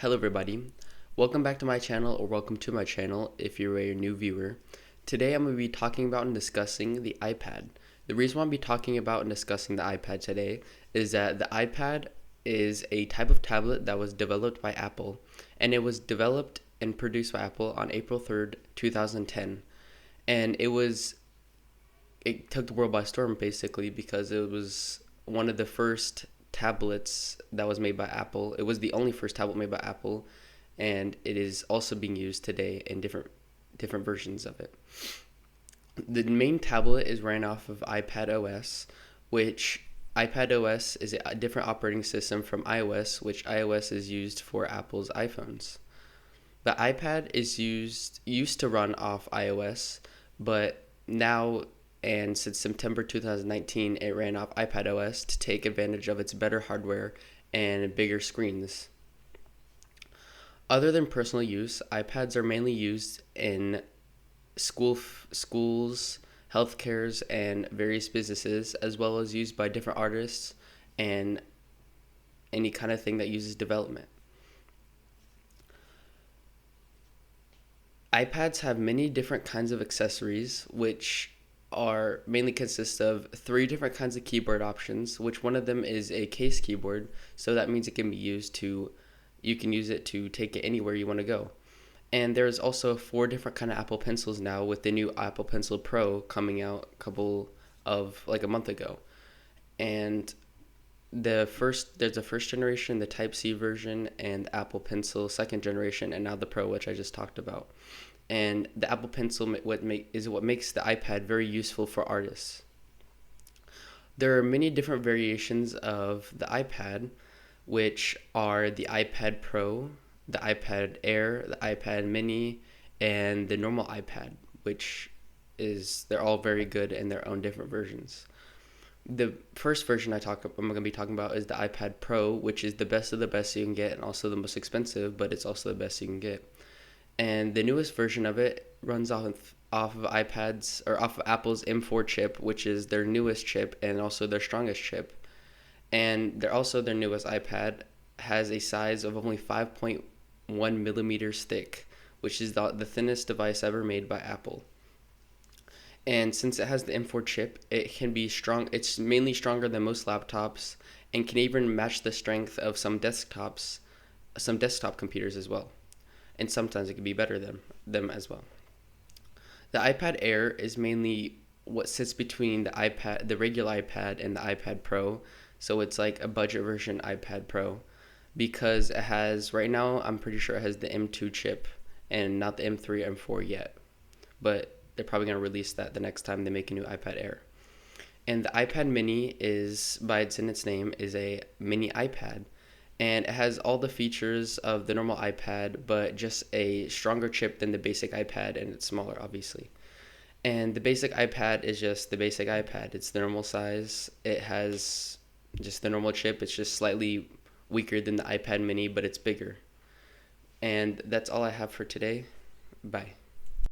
Hello everybody, welcome back to my channel or welcome to my channel if you're a new viewer. Today I'm going to be talking about and discussing the iPad. The reason why I'm be talking about and discussing the iPad today is that the iPad is a type of tablet that was developed by Apple, and it was developed and produced by Apple on April 3rd, 2010. And it took the world by storm basically because it was one of the first tablets that was made by Apple. It was the only first tablet made by Apple, and it is also being used today in different versions of it. The main tablet is ran off of iPad OS, which iPad OS is a different operating system from iOS, which iOS is used for Apple's iPhones. The iPad is used to run off iOS, but now and since September 2019, it ran off iPad OS to take advantage of its better hardware and bigger screens. Other than personal use, iPads are mainly used in schools, healthcares, and various businesses, as well as used by different artists and any kind of thing that uses development. iPads have many different kinds of accessories, which are mainly consist of three different kinds of keyboard options, which one of them is a case keyboard, so that means it can be you can use it to take it anywhere you want to go. And there's also four different kind of Apple Pencils now with the new Apple Pencil Pro coming out a month ago. And there's the first generation, the Type C version, and Apple Pencil second generation, and now the Pro, which I just talked about. And the Apple Pencil is what makes the iPad very useful for artists. There are many different variations of the iPad, which are the iPad Pro, the iPad Air, the iPad Mini, and the normal iPad, they're all very good in their own different versions. The first version I'm going to be talking about is the iPad Pro, which is the best of the best you can get and also the most expensive, but it's also the best you can get. And the newest version of it runs off of Apple's M4 chip, which is their newest chip and also their strongest chip. And their newest iPad has a size of only 5.1 millimeters thick, which is the thinnest device ever made by Apple. And since it has the M4 chip, it can be strong. It's mainly stronger than most laptops and can even match the strength of some desktop computers as well. And sometimes it can be better than them as well. The iPad Air is mainly what sits between the regular iPad and the iPad Pro. So it's like a budget version iPad Pro because it has, right now, I'm pretty sure it has the M2 chip and not the M3, M4 yet. But they're probably going to release that the next time they make a new iPad Air. And the iPad Mini by its name, is a mini iPad. And it has all the features of the normal iPad, but just a stronger chip than the basic iPad, and it's smaller, obviously. And the basic iPad is just the basic iPad. It's the normal size. It has just the normal chip. It's just slightly weaker than the iPad Mini, but it's bigger. And that's all I have for today. Bye.